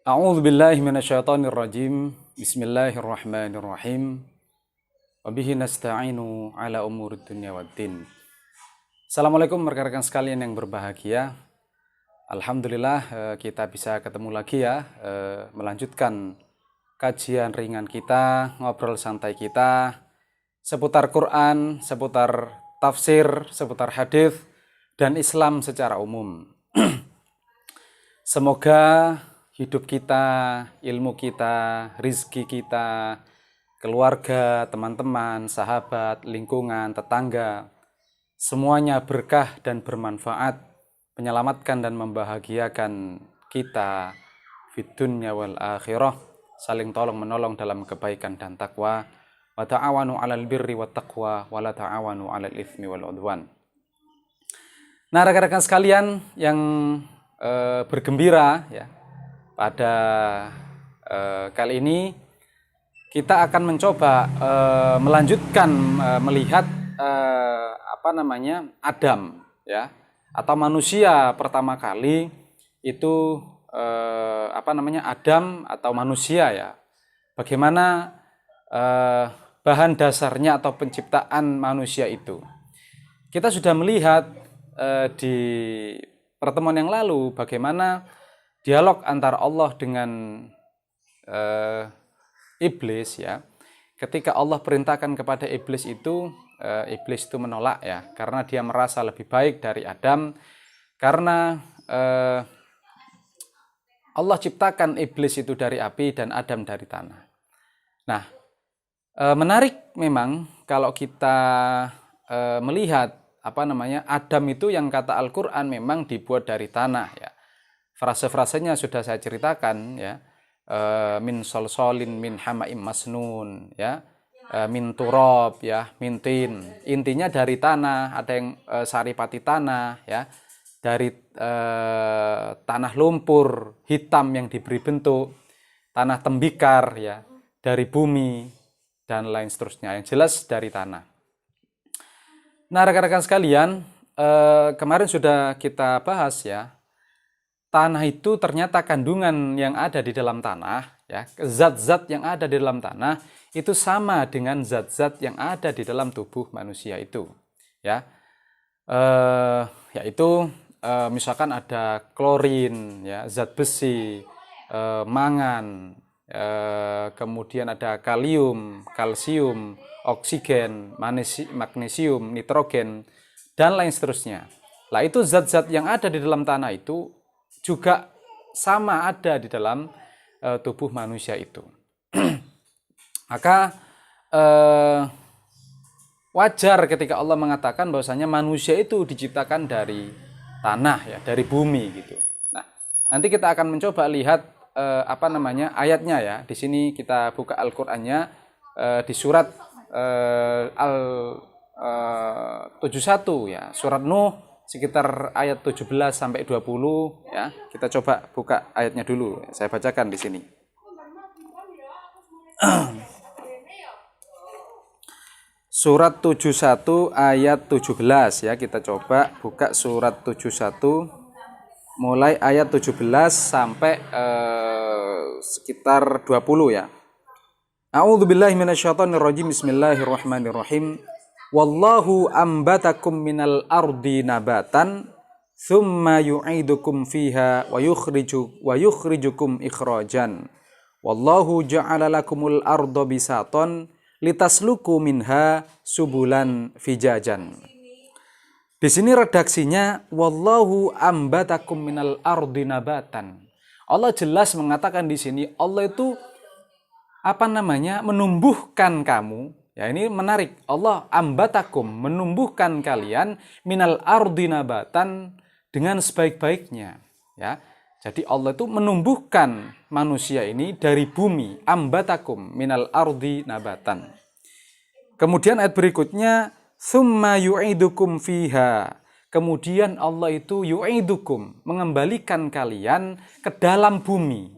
A'udzu billahi minasyaitonir rajim. Bismillahirrahmanirrahim. Wa bihi nasta'inu ala umurid dunya waddin. Assalamualaikum rekan-rekan sekalian yang berbahagia. Alhamdulillah kita bisa ketemu lagi ya, melanjutkan kajian ringan kita, ngobrol santai kita seputar Quran, seputar tafsir, seputar hadis dan Islam secara umum. Semoga hidup kita, ilmu kita, rizki kita, keluarga, teman-teman, sahabat, lingkungan, tetangga, semuanya berkah dan bermanfaat, menyelamatkan dan membahagiakan kita fid dunya wal akhirah, saling tolong menolong dalam kebaikan dan takwa. Wa ta'awanu 'alal birri wat taqwa wa la ta'awanu 'alal itsmi wal 'udwan. Nah, rekan-rekan sekalian yang bergembira ya, pada kali ini kita akan mencoba melanjutkan melihat Adam ya, atau manusia pertama kali itu Adam atau manusia ya. Bagaimana bahan dasarnya atau penciptaan manusia itu. Kita sudah melihat di pertemuan yang lalu bagaimana dialog antara Allah dengan iblis ya. Ketika Allah perintahkan kepada iblis itu menolak ya, karena dia merasa lebih baik dari Adam, karena Allah ciptakan iblis itu dari api dan Adam dari tanah. Nah, menarik memang kalau kita melihat Adam itu yang kata Al-Quran memang dibuat dari tanah ya. Frase-frasenya sudah saya ceritakan ya. Min solsolin min hamaim masnun ya. Min turab ya, min tin. Intinya dari tanah, ada yang saripati tanah ya. Dari tanah lumpur hitam yang diberi bentuk, tanah tembikar ya, dari bumi dan lain seterusnya. Yang jelas dari tanah. Nah, rekan-rekan sekalian, kemarin sudah kita bahas ya, tanah itu ternyata kandungan yang ada di dalam tanah, ya, zat-zat yang ada di dalam tanah itu sama dengan zat-zat yang ada di dalam tubuh manusia itu, ya, yaitu misalkan ada klorin, ya, zat besi, mangan, kemudian ada kalium, kalsium, oksigen, magnesium, nitrogen, dan lain seterusnya. Lah itu zat-zat yang ada di dalam tanah itu juga sama ada di dalam tubuh manusia itu. Maka wajar ketika Allah mengatakan bahwasanya manusia itu diciptakan dari tanah ya, dari bumi gitu. Nah, nanti kita akan mencoba lihat ayatnya ya. Di sini kita buka Al-Qur'annya di surat Al-71 ya, surat Nuh sekitar ayat 17 sampai 20 ya. Kita coba buka ayatnya dulu. Saya bacakan di sini. Surat 71 ayat 17 ya. Kita coba buka surat 71 mulai ayat 17 sampai sekitar 20 ya. A'udzu billahi minasyaitonir rajim. Bismillahirrahmanirrahim. Wallahu ambatakum minal ardi nabatan thumma yu'idukum fiha wa yukhrijukum ikhrajan. Wallahu ja'ala lakumul arda bisatan litasluku minha subulan fijajan. Di sini redaksinya wallahu ambatakum minal ardi nabatan. Allah jelas mengatakan di sini Allah itu menumbuhkan kamu. Ya, ini menarik. Allah ambatakum, menumbuhkan kalian minal ardi nabatan dengan sebaik-baiknya. Ya. Jadi Allah itu menumbuhkan manusia ini dari bumi. Ambatakum minal ardi nabatan. Kemudian ayat berikutnya, summa yu'idukum fiha. Kemudian Allah itu yu'idukum, mengembalikan kalian ke dalam bumi.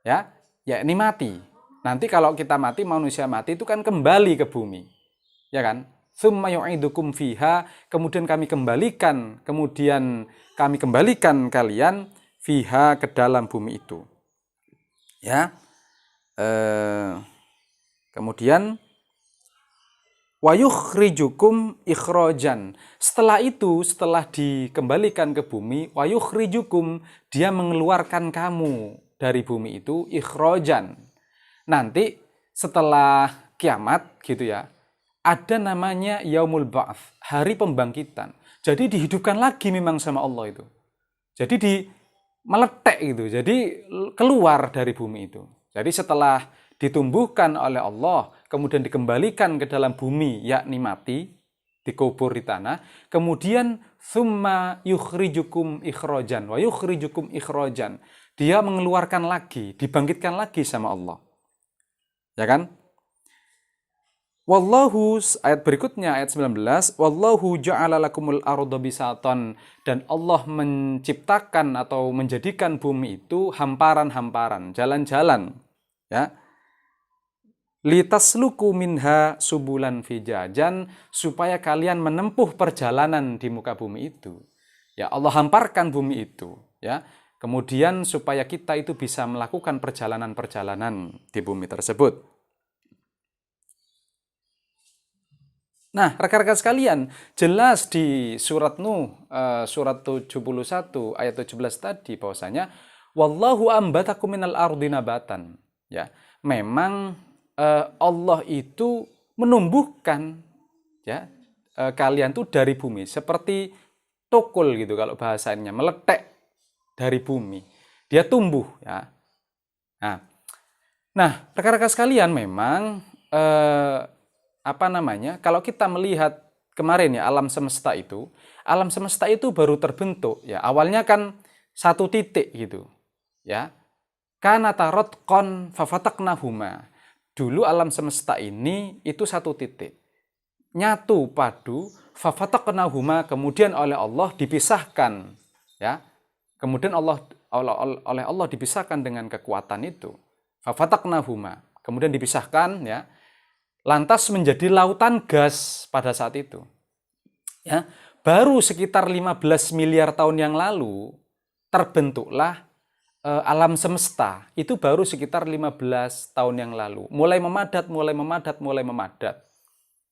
Ya, ini mati. Nanti kalau kita mati, manusia mati itu kan kembali ke bumi. Ya kan? Tsumma yu'idukum fiha, kemudian kami kembalikan kalian fiha ke dalam bumi itu. Ya. Kemudian wa yukhrijukum ikhrajan. Setelah itu, setelah dikembalikan ke bumi, wa yukhrijukum, dia mengeluarkan kamu dari bumi itu ikhrajan. Nanti setelah kiamat gitu ya, ada namanya yaumul ba'ats, hari pembangkitan. Jadi dihidupkan lagi memang sama Allah itu. Jadi meletek gitu. Jadi keluar dari bumi itu. Jadi setelah ditumbuhkan oleh Allah, kemudian dikembalikan ke dalam bumi, yakni mati, dikubur di tanah, kemudian summa yukhrijukum ikhrajan, wa yukhrijukum ikhrajan. Dia mengeluarkan lagi, dibangkitkan lagi sama Allah. Ya kan? Wallahu, ayat berikutnya, ayat 19, Wallahu ja'ala lakumul arda bisatan, dan Allah menciptakan atau menjadikan bumi itu hamparan-hamparan, jalan-jalan, ya. Litasluku minha subulan fijajan, supaya kalian menempuh perjalanan di muka bumi itu. Ya, Allah hamparkan bumi itu, ya. Kemudian supaya kita itu bisa melakukan perjalanan-perjalanan di bumi tersebut. Nah, rekan-rekan sekalian, jelas di surat Nuh, surat 71 ayat 17 tadi bahwasanya wallahu ambatakum minal ardi nabatan. Ya, memang Allah itu menumbuhkan ya kalian tuh dari bumi seperti tukul gitu kalau bahasanya, meletek dari bumi. Dia tumbuh ya. Nah, rekan-rekan sekalian memang kalau kita melihat kemarin ya alam semesta itu baru terbentuk ya. Awalnya kan satu titik gitu. Ya. Kana taratqan fafataknahuma. Dulu alam semesta ini itu satu titik. Nyatu padu fafataknahuma, kemudian oleh Allah dipisahkan ya. Kemudian oleh Allah dipisahkan dengan kekuatan itu. Fafataknahuma. Kemudian dipisahkan ya. Lantas menjadi lautan gas pada saat itu. Ya, baru sekitar 15 miliar tahun yang lalu terbentuklah alam semesta. Itu baru sekitar 15 tahun yang lalu. Mulai memadat.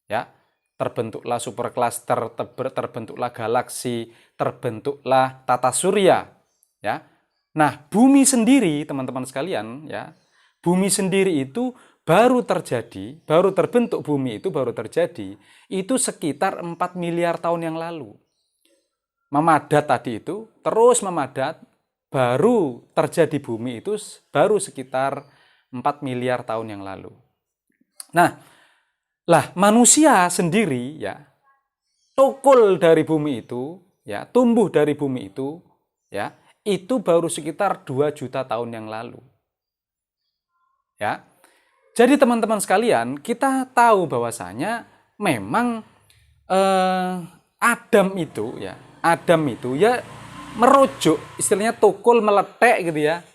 Ya, terbentuklah supercluster, terbentuklah galaksi, terbentuklah tata surya. Ya. Nah, bumi sendiri, teman-teman sekalian, ya, bumi sendiri itu baru terbentuk bumi itu baru terjadi, itu sekitar 4 miliar tahun yang lalu. Memadat tadi itu, terus memadat, baru terjadi bumi itu baru sekitar 4 miliar tahun yang lalu. Nah, manusia sendiri ya, tukul dari bumi itu, ya, tumbuh dari bumi itu, ya, itu baru sekitar 2 juta tahun yang lalu. Ya. Jadi teman-teman sekalian, kita tahu bahwasanya memang Adam itu ya merujuk, istilahnya tukul meletek gitu ya,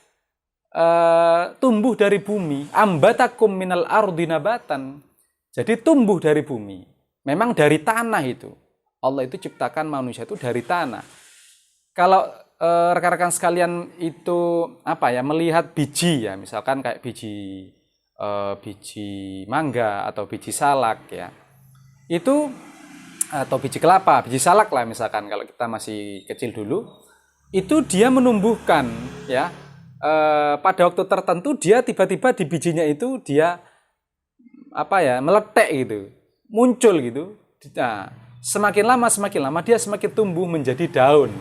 tumbuh dari bumi, ambatakum minal ardi nabatan. Jadi tumbuh dari bumi, memang dari tanah itu. Allah itu ciptakan manusia itu dari tanah. Kalau rekan-rekan sekalian itu melihat biji ya, misalkan kayak biji mangga atau biji salak ya, itu atau biji kelapa, biji salak lah misalkan kalau kita masih kecil dulu, itu dia menumbuhkan ya, pada waktu tertentu dia tiba-tiba di bijinya itu dia meletek gitu, muncul gitu. Nah, semakin lama dia semakin tumbuh menjadi daun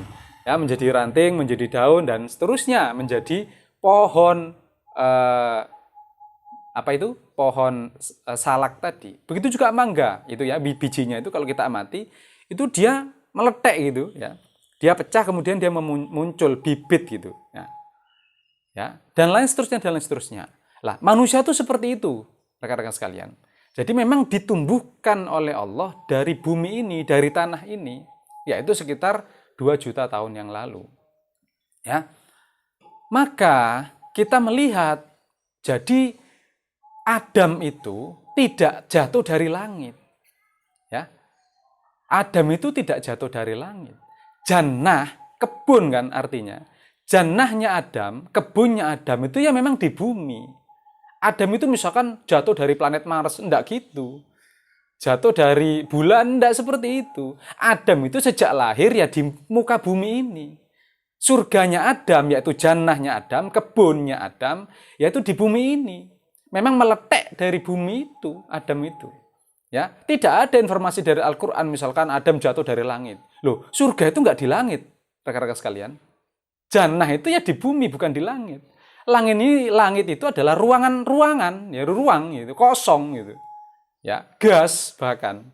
ya, menjadi ranting, menjadi daun dan seterusnya menjadi pohon pohon salak tadi. Begitu juga mangga itu ya, bijinya itu kalau kita amati itu dia meletek gitu ya. Dia pecah kemudian dia muncul bibit gitu ya. Ya, dan lain seterusnya. Lah, manusia itu seperti itu, rekan-rekan sekalian. Jadi memang ditumbuhkan oleh Allah dari bumi ini, dari tanah ini, yaitu sekitar 2 juta tahun yang lalu. Ya. Maka kita melihat jadi Adam itu tidak jatuh dari langit. Ya. Adam itu tidak jatuh dari langit. Jannah, kebun kan artinya. Jannahnya Adam, kebunnya Adam itu ya memang di bumi. Adam itu misalkan jatuh dari planet Mars, enggak gitu. Jatuh dari bulan, enggak seperti itu. Adam itu sejak lahir ya di muka bumi ini. Surganya Adam, yaitu jannahnya Adam, kebunnya Adam, yaitu di bumi ini. Memang meletek dari bumi itu, Adam itu. Ya, tidak ada informasi dari Al-Quran, misalkan Adam jatuh dari langit. Loh, surga itu enggak di langit, rekan-rekan sekalian. Jannah itu ya di bumi, bukan di langit. Langit itu adalah ruangan-ruangan, ya ruang gitu, kosong gitu. Ya, gas bahkan.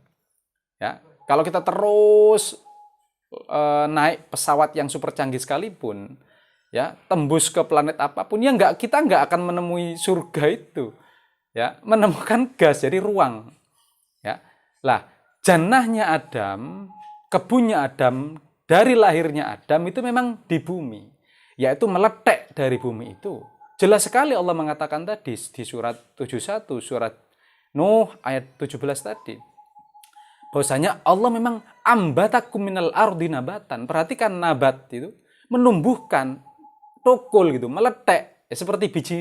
Ya, kalau kita terus naik pesawat yang super canggih sekalipun, ya, tembus ke planet apapun, ya kita nggak akan menemui surga itu. Ya, menemukan gas jadi ruang. Ya. Lah, jannahnya Adam, kebunnya Adam, dari lahirnya Adam itu memang di bumi, yaitu meletek dari bumi itu. Jelas sekali Allah mengatakan tadi di surat 71, surat Nuh ayat 17 tadi. Bahwasanya Allah memang ambatakum minal ardi nabatan. Perhatikan nabat itu menumbuhkan, tukul gitu, meletek. Ya, seperti biji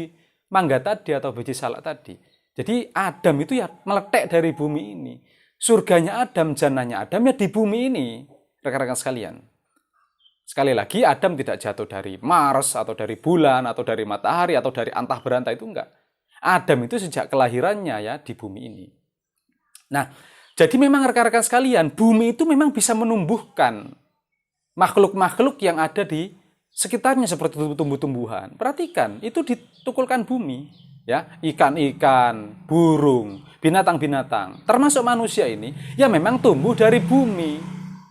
mangga tadi atau biji salak tadi. Jadi Adam itu ya meletek dari bumi ini. Surganya Adam, jannahnya Adam ya di bumi ini. Rekan-rekan sekalian. Sekali lagi, Adam tidak jatuh dari Mars, atau dari bulan, atau dari matahari, atau dari antah berantah, itu enggak. Adam itu sejak kelahirannya ya di bumi ini. Nah, jadi memang rekan-rekan sekalian, bumi itu memang bisa menumbuhkan makhluk-makhluk yang ada di sekitarnya seperti tumbuh-tumbuhan. Perhatikan, itu ditukulkan bumi. Ya, ikan-ikan, burung, binatang-binatang, termasuk manusia ini, ya memang tumbuh dari bumi.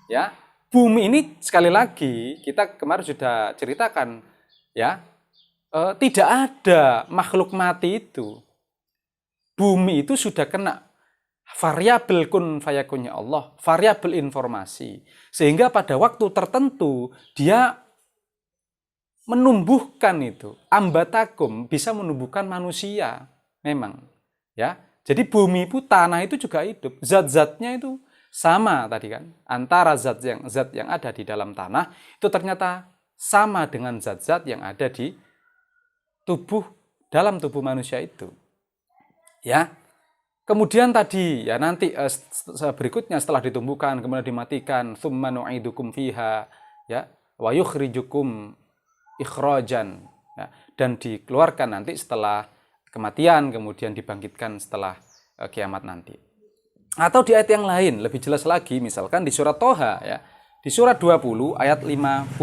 Ya, bumi ini sekali lagi kita kemarin sudah ceritakan, ya, tidak ada makhluk mati itu. Bumi itu sudah kena variabel kun fayakunnya Allah, variabel informasi, sehingga pada waktu tertentu dia menumbuhkan itu, ambatakum, bisa menumbuhkan manusia, memang, ya. Jadi bumi itu, tanah itu juga hidup, zat-zatnya itu sama tadi kan, antara zat yang ada di dalam tanah itu ternyata sama dengan zat-zat yang ada di dalam tubuh manusia itu, ya. Kemudian tadi ya nanti berikutnya setelah ditumbuhkan kemudian dimatikan, tsumma nu'idukum fiha, ya, wa yukhrijukum ikhrajan, ya, dan dikeluarkan nanti setelah kematian, kemudian dibangkitkan setelah kiamat nanti. Atau di ayat yang lain lebih jelas lagi, misalkan di surat Toha, ya, di surat 20 ayat 55.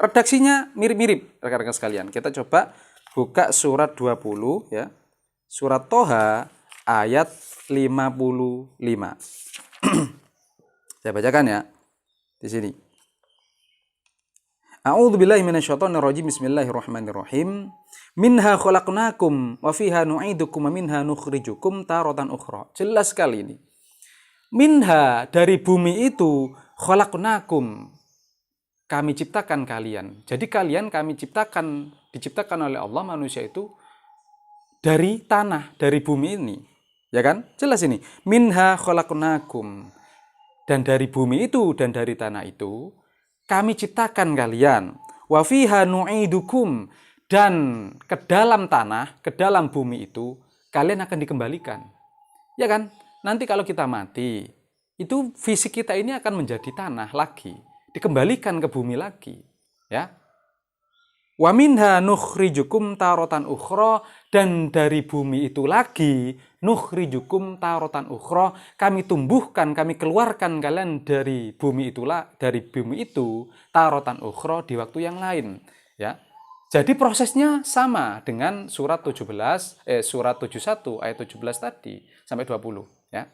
Redaksinya mirip-mirip rekan-rekan sekalian. Kita coba buka surat 20, ya. Surat Toha ayat 55. Saya bacakan ya di sini. A'udzubillahi minasyaitonirrajim. Bismillahirrahmanirrahim. Minha khalaqnakum wa fiha nu'idukum wa minha nukhrijukum taratan ukhra. Jelas sekali ini. Minha, dari bumi itu, khalaqnakum, kami ciptakan kalian. Jadi kalian kami diciptakan oleh Allah, manusia itu dari tanah, dari bumi ini. Ya kan? Jelas ini. Minha khalaqnakum. Dan dari bumi itu dan dari tanah itu kami ciptakan kalian. Wa fiha nu'idukum, dan ke dalam tanah, ke dalam bumi itu kalian akan dikembalikan. Ya kan? Nanti kalau kita mati, itu fisik kita ini akan menjadi tanah lagi, dikembalikan ke bumi lagi, ya. Wa minha nukhrijukum taratan ukhra, dan dari bumi itu lagi, nukhrijukum taratan ukhra, kami tumbuhkan, kami keluarkan kalian dari bumi itu taratan ukhra, di waktu yang lain, ya. Jadi prosesnya sama dengan surat 71 ayat 17 tadi sampai 20, ya.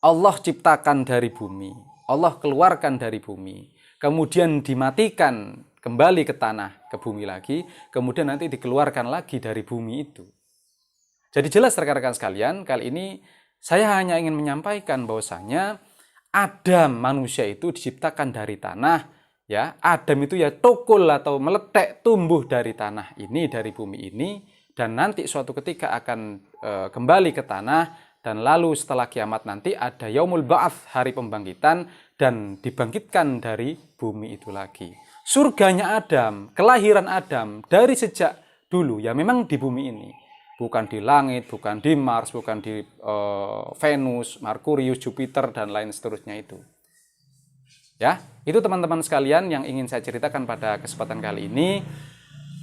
Allah ciptakan dari bumi, Allah keluarkan dari bumi, kemudian dimatikan, kembali ke tanah, ke bumi lagi, kemudian nanti dikeluarkan lagi dari bumi itu. Jadi jelas rekan-rekan sekalian, kali ini saya hanya ingin menyampaikan bahwasanya Adam, manusia itu diciptakan dari tanah, ya. Adam itu ya tukul atau meletek, tumbuh dari tanah ini, dari bumi ini, dan nanti suatu ketika akan kembali ke tanah, dan lalu setelah kiamat nanti ada yaumul ba'ats, hari pembangkitan, dan dibangkitkan dari bumi itu lagi. surganya Adam, kelahiran Adam dari sejak dulu ya memang di bumi ini. Bukan di langit, bukan di Mars, bukan di Venus, Merkurius, Jupiter, dan lain seterusnya itu. Ya, itu teman-teman sekalian yang ingin saya ceritakan pada kesempatan kali ini.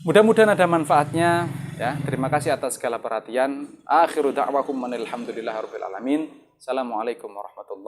Mudah-mudahan ada manfaatnya. Ya, terima kasih atas segala perhatian. Akhiru da'wakum alhamdulillahirabbil alamin. Assalamualaikum warahmatullahi wabarakatuh.